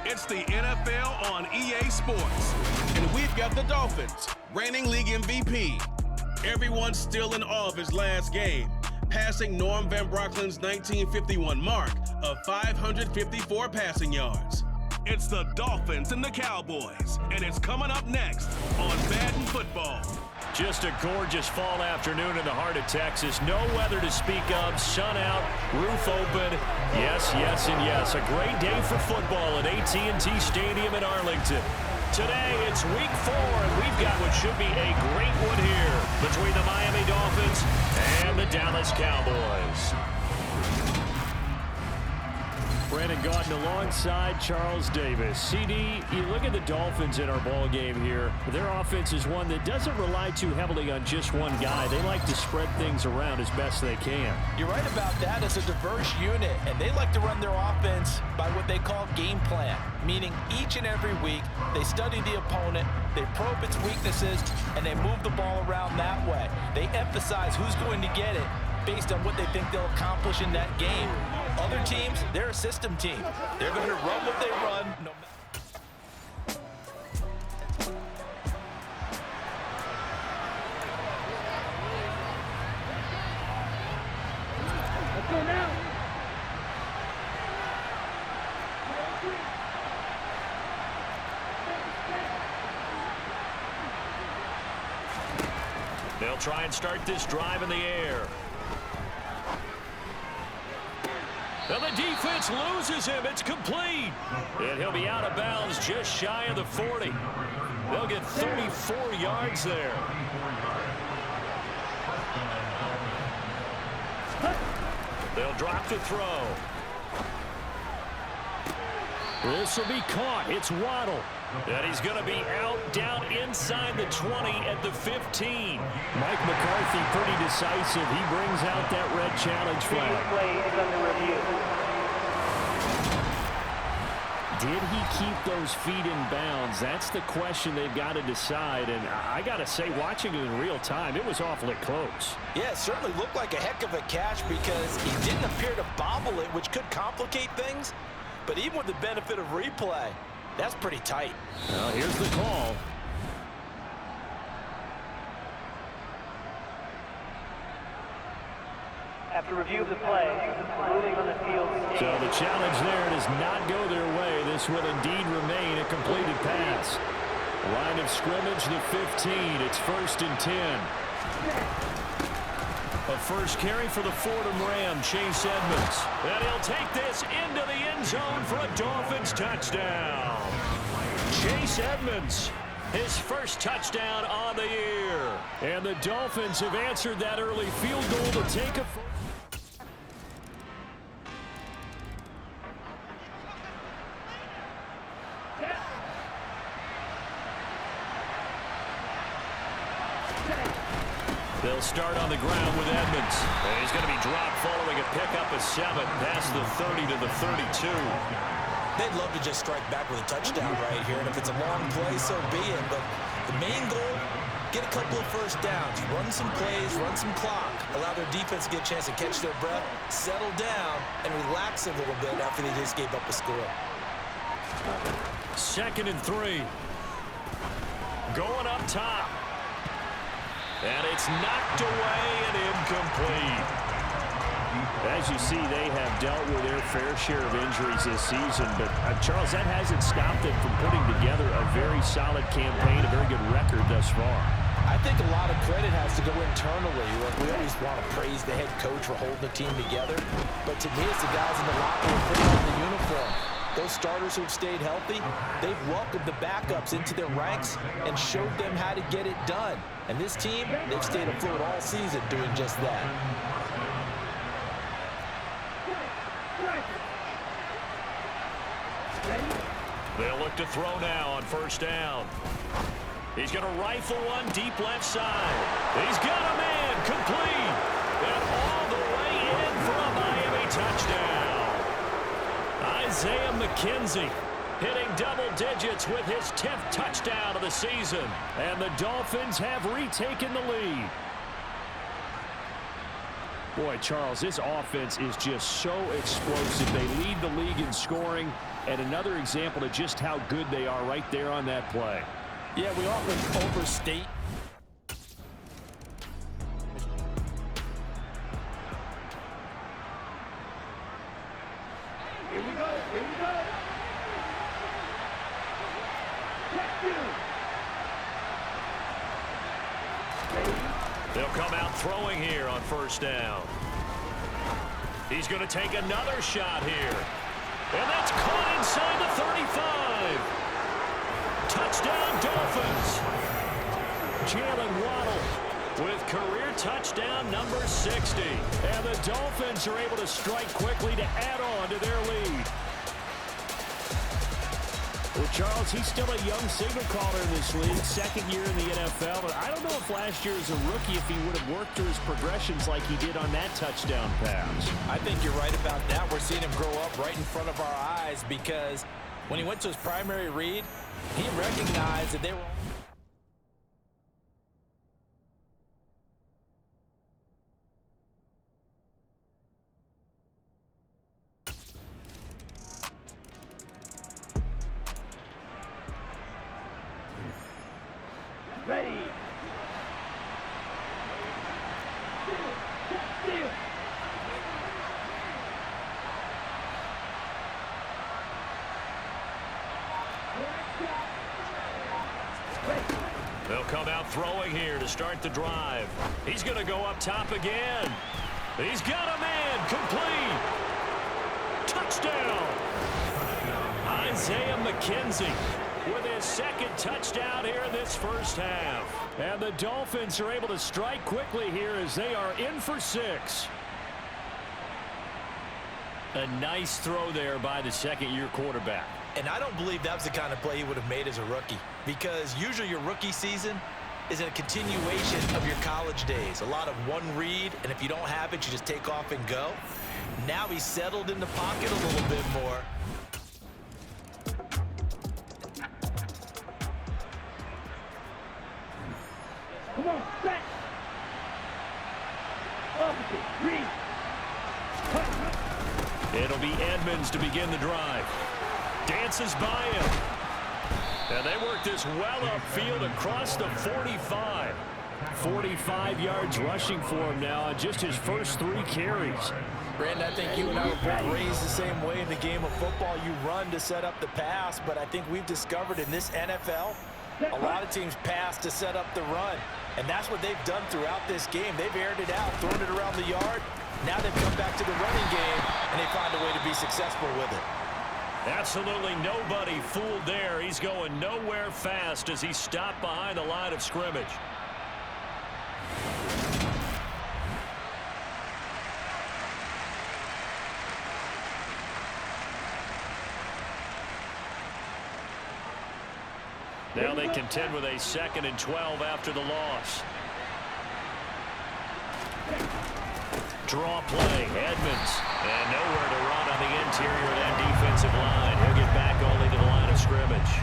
It's the NFL on EA Sports. And we've got the Dolphins, reigning league MVP. Everyone's still in awe of his last game, passing Norm Van Brocklin's 1951 mark of 554 passing yards. It's the Dolphins and the Cowboys, and it's coming up next on Madden Football. Just a gorgeous fall afternoon in the heart of Texas. No weather to speak of. Sun out, roof open. Yes, yes, and yes. A great day for football at AT&T Stadium in Arlington. Today, it's week 4, and we've got what should be a great one here between the Miami Dolphins and the Dallas Cowboys. Brandon Gaudin alongside Charles Davis. CD, you look at the Dolphins in our ball game here. Their offense is one that doesn't rely too heavily on just one guy. They like to spread things around as best they can. You're right about that. It's a diverse unit, and they like to run their offense by what they call game plan, meaning each and every week they study the opponent, they probe its weaknesses, and they move the ball around that way. They emphasize who's going to get it based on what they think they'll accomplish in that game. Other teams, they're a system team. They're going to run what they run. Let's go now. They'll try and start this drive in the air. And the defense loses him. It's complete. And he'll be out of bounds just shy of the 40. They'll get 34 yards there. They'll drop the throw. This will be caught. It's Waddle. And he's going to be out down inside the 20 at the 15. Mike McCarthy pretty decisive. He brings out that red challenge flag. Play is under review. Did he keep those feet in bounds? That's the question they've got to decide. And I got to say, watching it in real time, it was awfully close. Yeah, it certainly looked like a heck of a catch because he didn't appear to bobble it, which could complicate things. But even with the benefit of replay, that's pretty tight. Well, here's the call. After review of the play, moving on the field. So the challenge there does not go their way. This will indeed remain a completed pass. Line of scrimmage, the 15. It's 1st and 10. A first carry for the Fordham Ram, Chase Edmonds. And he'll take this into the end zone for a Dolphins touchdown. Chase Edmonds, his first touchdown on the year. And the Dolphins have answered that early field goal to take a... They'll start on the ground with Edmonds. And he's going to be dropped following a pickup of 7 past the 30 to the 32. They'd love to just strike back with a touchdown right here, and if it's a long play, so be it. But the main goal, get a couple of first downs, run some plays, run some clock, allow their defense to get a chance to catch their breath, settle down, and relax a little bit after they just gave up a score. 2nd and 3. Going up top. And it's knocked away and incomplete. As you see, they have dealt with their fair share of injuries this season. But, Charles, that hasn't stopped them from putting together a very solid campaign, a very good record thus far. I think a lot of credit has to go internally. We always want to praise the head coach for holding the team together. But to me, it's the guys in the locker room putting on the uniform. Those starters who have stayed healthy, they've welcomed the backups into their ranks and showed them how to get it done. And this team, they've stayed afloat all season doing just that. They'll look to throw now on 1st down. He's going to rifle one deep left side. He's got a man complete. And all the way in for a Miami touchdown. Isaiah McKenzie hitting double digits with his 10th touchdown of the season. And the Dolphins have retaken the lead. Boy, Charles, this offense is just so explosive. They lead the league in scoring, and another example of just how good they are right there on that play. Yeah, we often overstate. Here we go. Here we go. They'll come out throwing here on first down. He's going to take another shot here. And that's caught inside the 35. Touchdown, Dolphins. Jalen Waddle with career touchdown number 60. And the Dolphins are able to strike quickly to add on to their lead. Well, Charles, he's still a young signal caller in this league, second year in the NFL. But I don't know if last year as a rookie, if he would have worked through his progressions like he did on that touchdown pass. I think you're right about that. We're seeing him grow up right in front of our eyes because when he went to his primary read, he recognized that they were... Ready. They'll come out throwing here to start the drive. He's going to go up top again. He's got a man complete. Touchdown. Isaiah McKenzie with his second touchdown here in this first half. And the Dolphins are able to strike quickly here as they are in for 6. A nice throw there by the second-year quarterback. And I don't believe that was the kind of play he would have made as a rookie, because usually your rookie season is a continuation of your college days. A lot of one read, and if you don't have it, you just take off and go. Now he's settled in the pocket a little bit more. Come on, set. Opposite, read. It'll be Edmonds to begin the drive. Dances by him. And they work this well upfield across the 45. 45 yards rushing for him now on just his first 3 carries. Brandon, I think you and I were both raised the same way in the game of football. You run to set up the pass, but I think we've discovered in this NFL, a lot of teams pass to set up the run. And that's what they've done throughout this game. They've aired it out, thrown it around the yard. Now they've come back to the running game, and they find a way to be successful with it. Absolutely nobody fooled there. He's going nowhere fast as he stopped behind the line of scrimmage. Now they contend with a 2nd and 12 after the loss. Draw play, Edmonds. And nowhere to run on the interior of that defensive line. He'll get back only to the line of scrimmage.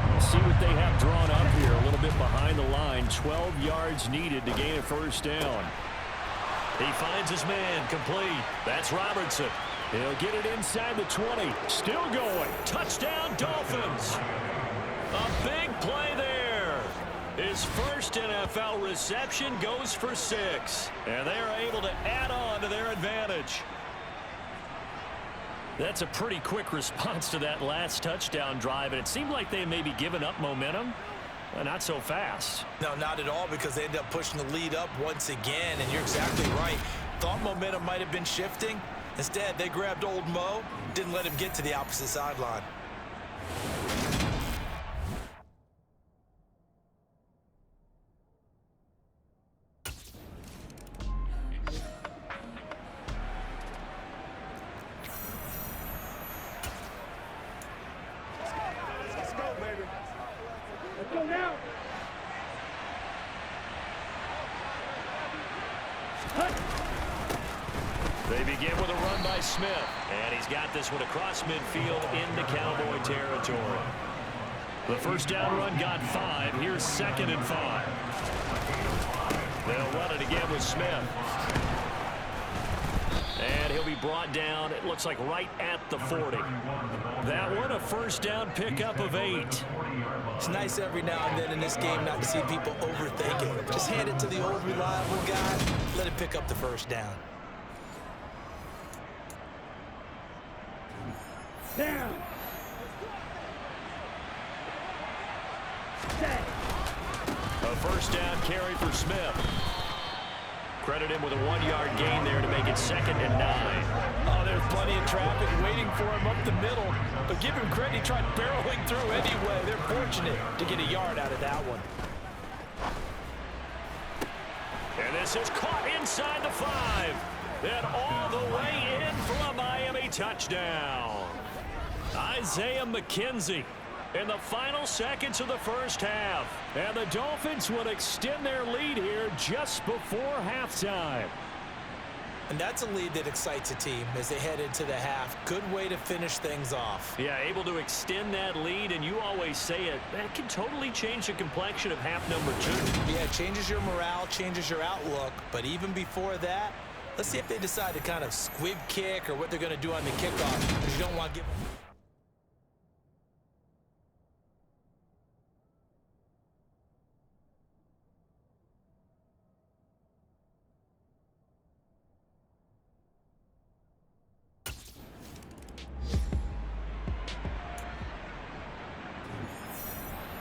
We'll see what they have drawn up here. A little bit behind the line. 12 yards needed to gain a first down. He finds his man complete. That's Robertson. He'll get it inside the 20. Still going. Touchdown, Dolphins. A big play there. His first NFL reception goes for 6. And they're able to add on to their advantage. That's a pretty quick response to that last touchdown drive. And it seemed like they may be giving up momentum. Not so fast. No, not at all, because they end up pushing the lead up once again. And you're exactly right. Thought momentum might have been shifting. Instead, they grabbed old Mo, didn't let him get to the opposite sideline. Let's go, baby. Let's go now. They begin with a run by Smith. And he's got this one across midfield into Cowboy territory. The first down run got 5. Here's 2nd and 5. They'll run it again with Smith. And he'll be brought down, it looks like right at the 40. That one, a first down pickup of 8. It's nice every now and then in this game not to see people overthink it. Just hand it to the old reliable guy, let him pick up the first down. Down. Set. A first down carry for Smith. Credit him with a 1-yard gain there to make it 2nd and 9. Oh, there's plenty of traffic waiting for him up the middle. But give him credit, he tried barreling through anyway. They're fortunate to get a yard out of that one. And this is caught inside the 5. And all the way in for a Miami touchdown. Isaiah McKenzie in the final seconds of the first half. And the Dolphins will extend their lead here just before halftime. And that's a lead that excites a team as they head into the half. Good way to finish things off. Yeah, able to extend that lead, and you always say it, that can totally change the complexion of half number 2. Yeah, it changes your morale, changes your outlook. But even before that, let's see if they decide to kind of squib kick or what they're going to do on the kickoff, because you don't want to give them.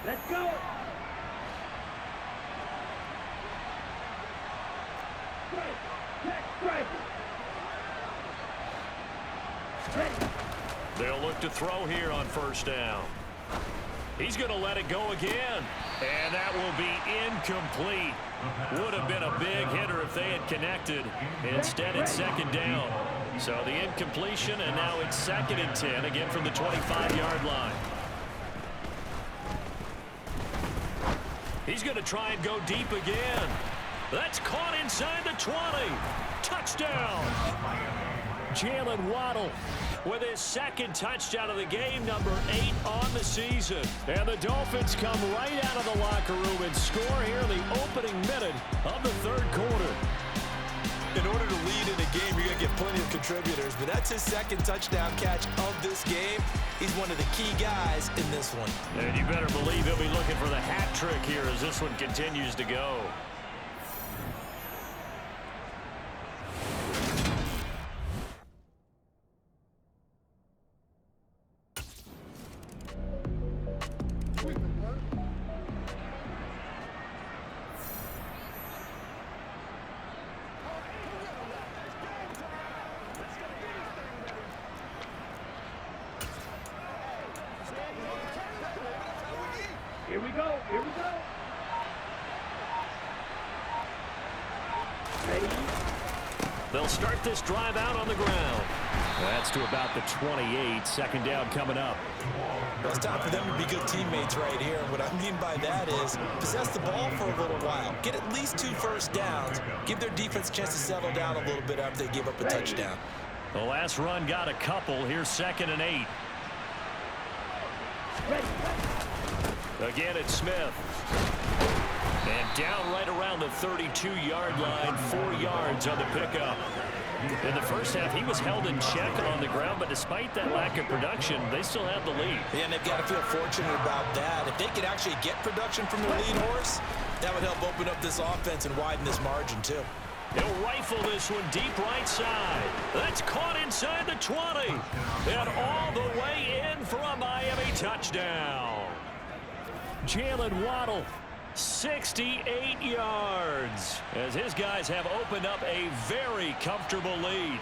Let's go. They'll look to throw here on first down. He's going to let it go again. And that will be incomplete. Would have been a big hitter if they had connected. Instead, it's 2nd down. So the incompletion, and now it's 2nd and 10, again from the 25-yard line. He's going to try and go deep again. That's caught inside the 20. Touchdown. Jalen Waddle with his 2nd touchdown of the game, number 8 on the season. And the Dolphins come right out of the locker room and score here in the opening minute of the 3rd quarter. In order to lead in a game, you're going to get plenty of contributors, but that's his 2nd touchdown catch of this game. He's one of the key guys in this one. And you better believe he'll be looking for the hat trick here as this one continues to go. Here we go. Here we go. Ready? They'll start this drive out on the ground. That's to about the 28. 2nd down coming up. Well, it's time for them to be good teammates right here. What I mean by that is possess the ball for a little while. Get at least 2 first downs. Give their defense a chance to settle down a little bit after they give up a touchdown. The last run got a couple. Here's 2nd and 8. Ready. Again, it's Smith. And down right around the 32-yard line, 4 yards on the pickup. In the first half, he was held in check on the ground, but despite that lack of production, they still have the lead. Yeah, and they've got to feel fortunate about that. If they could actually get production from their lead horse, that would help open up this offense and widen this margin, too. He'll rifle this one deep right side. That's caught inside the 20. And all the way in for a Miami touchdown. Jalen Waddle, 68 yards, as his guys have opened up a very comfortable lead.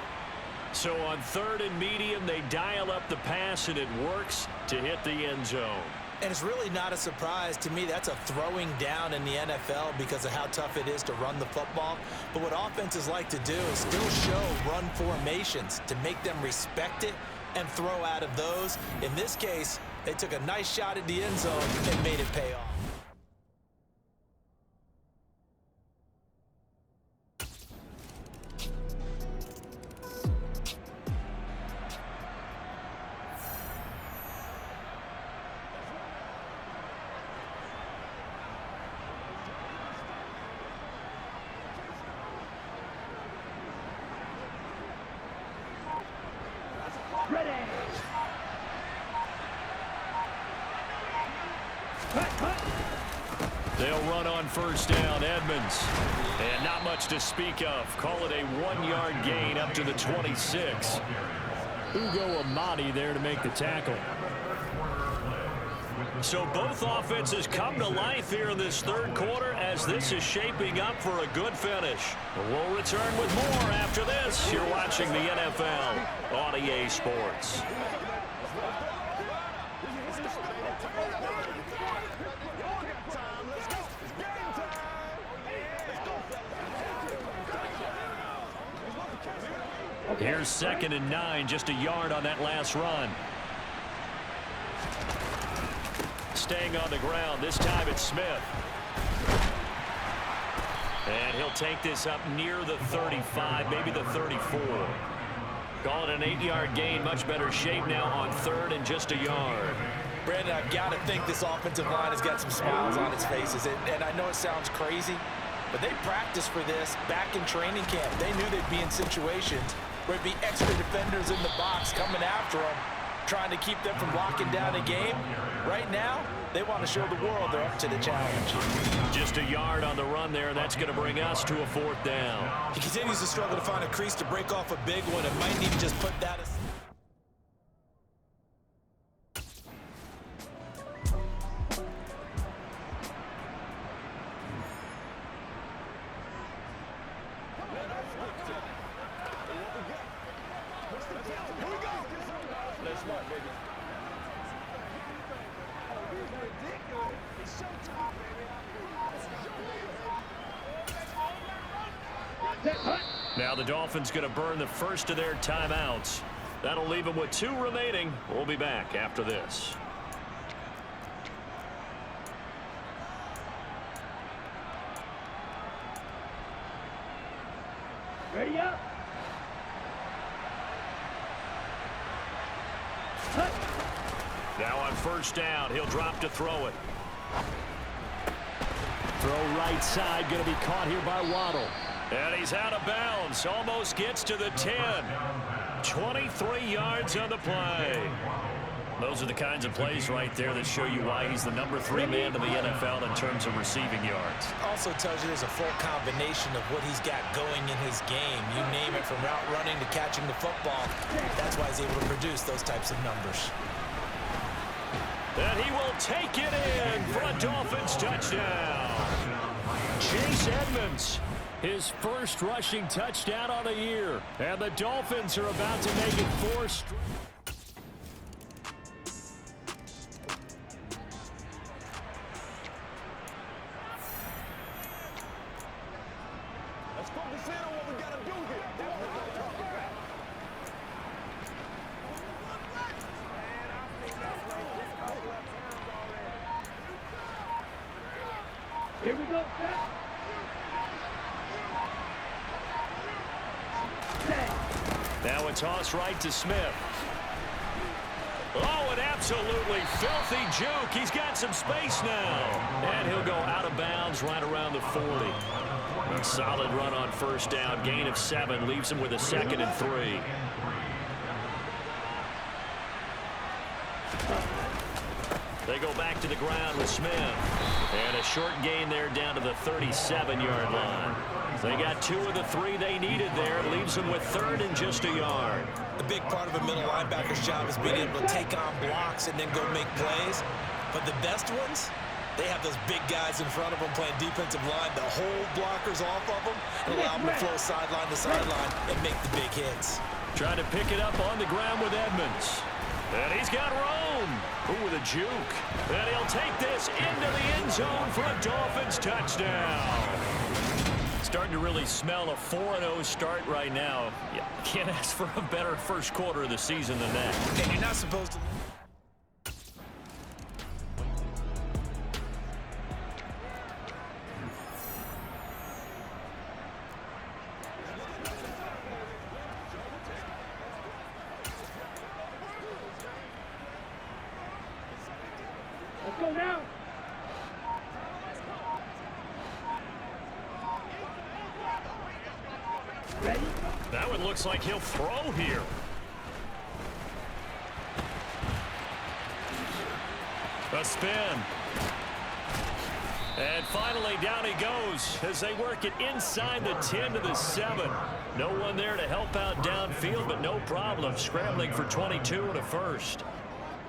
So on 3rd and medium, they dial up the pass, and it works to hit the end zone. And it's really not a surprise to me. That's a throwing down in the NFL because of how tough it is to run the football. But what offenses like to do is still show run formations to make them respect it and throw out of those. In this case, they took a nice shot at the end zone and made it pay off. They'll run on first down, Edmonds. And not much to speak of. Call it a 1-yard gain up to the 26. Ugo Amadi there to make the tackle. So both offenses come to life here in this third quarter as this is shaping up for a good finish. We'll return with more after this. You're watching the NFL on EA Sports. Here's 2nd and 9, just a yard on that last run. Staying on the ground, this time it's Smith. And he'll take this up near the 35, maybe the 34. Call it an 8-yard gain, much better shape now on 3rd and just a yard. Brandon, I've got to think this offensive line has got some smiles on its faces. And I know it sounds crazy, but they practiced for this back in training camp. They knew they'd be in situations where there'd be extra defenders in the box coming after them, trying to keep them from locking down a game. Right now, they want to show the world they're up to the challenge. Just a yard on the run there. That's going to bring us to a 4th down. He continues to struggle to find a crease to break off a big one. It might need to just put that aside. Now the Dolphins going to burn the first of their timeouts. That'll leave them with 2 remaining. We'll be back after this. Ready up. Now on first down, he'll drop to throw it. Throw right side, going to be caught here by Waddle. And he's out of bounds, almost gets to the 10. 23 yards on the play. Those are the kinds of plays right there that show you why he's the number 3 man in the NFL in terms of receiving yards. Also tells you there's a full combination of what he's got going in his game. You name it, from route running to catching the football. That's why he's able to produce those types of numbers. And he will take it in for a Dolphins touchdown. Chase Edmonds, his first rushing touchdown on the year. And the Dolphins are about to make it 4 straight. Let's focus in on what we got to do here. Here we go. Now a toss right to Smith. Oh, an absolutely filthy juke. He's got some space now. And he'll go out of bounds right around the 40. A solid run on first down. Gain of 7 leaves him with a 2nd and 3. They go back to the ground with Smith. And a short gain there down to the 37-yard line. They got 2 of the 3 they needed there. It leaves them with 3rd and just a yard. A big part of a middle linebacker's job is being able to take on blocks and then go make plays. But the best ones, they have those big guys in front of them playing defensive line that hold blockers off of them and allow them to flow sideline to sideline and make the big hits. Trying to pick it up on the ground with Edmonds. And he's got Rome. Ooh, with a juke. And he'll take this into the end zone for a Dolphins touchdown. Starting to really smell a 4-0 start right now. You can't ask for a better first quarter of the season than that. And you're not supposed to... Let's go now. That one looks like he'll throw here. spin. And finally, down he goes as they work it inside the 10 to the 7. No one there to help out downfield, but no problem scrambling for 22 and a first.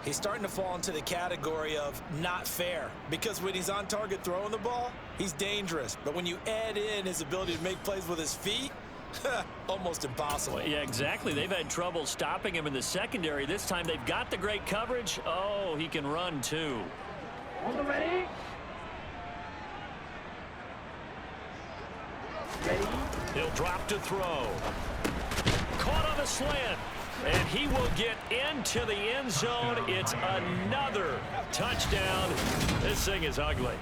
He's starting to fall into the category of not fair, because when he's on target throwing the ball, he's dangerous. But when you add in his ability to make plays with his feet, almost impossible. Well, yeah, exactly. They've had trouble stopping him in the secondary. This time they've got the great coverage. Oh, he can run too. Ready? He'll drop to throw. Caught on the slant. And he will get into the end zone. It's another touchdown. This thing is ugly.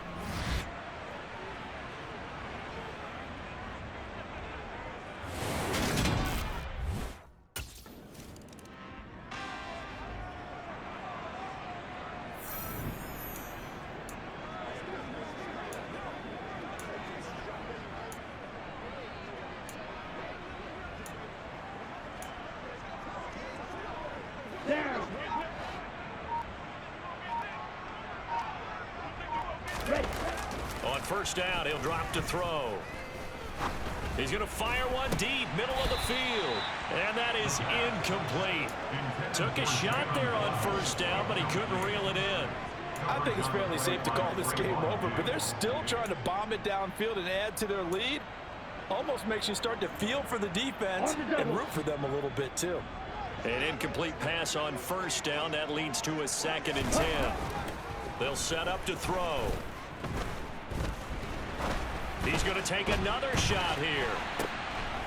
On first down, he'll drop to throw. He's going to fire one deep, middle of the field. And that is incomplete. Took a shot there on first down, but he couldn't reel it in. I think it's fairly safe to call this game over, but they're still trying to bomb it downfield and add to their lead. Almost makes you start to feel for the defense and root for them a little bit too. An incomplete pass on first down. That leads to a 2nd and 10. They'll set up to throw. He's going to take another shot here.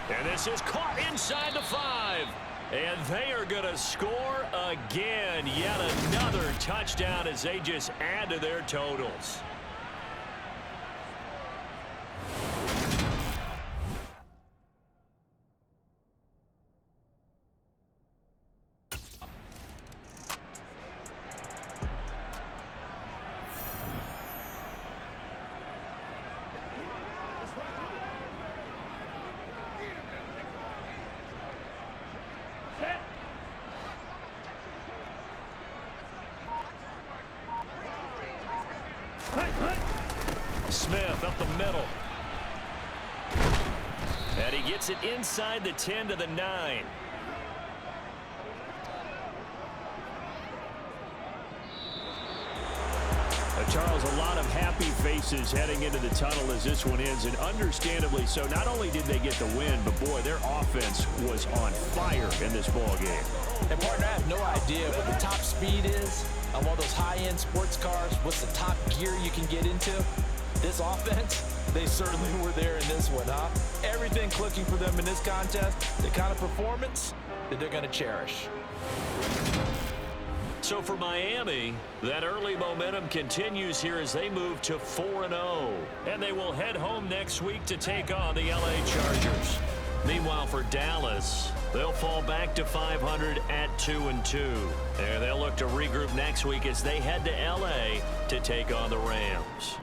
And this is caught inside the 5. And they are going to score again. Yet another touchdown as they just add to their totals. Smith up the middle. And he gets it inside the 10 to the 9. Charles, a lot of happy faces heading into the tunnel as this one ends, and understandably so. Not only did they get the win, but boy, their offense was on fire in this ball game. And partner, I have no idea what the top speed is on one of those high-end sports cars. What's the top gear you can get into? This offense, they certainly were there in this one, huh? Everything clicking for them in this contest, the kind of performance that they're going to cherish. So for Miami, that early momentum continues here as they move to 4-0. And they will head home next week to take on the LA Chargers. Meanwhile, for Dallas, they'll fall back to 500 at 2-2. And they'll look to regroup next week as they head to LA to take on the Rams.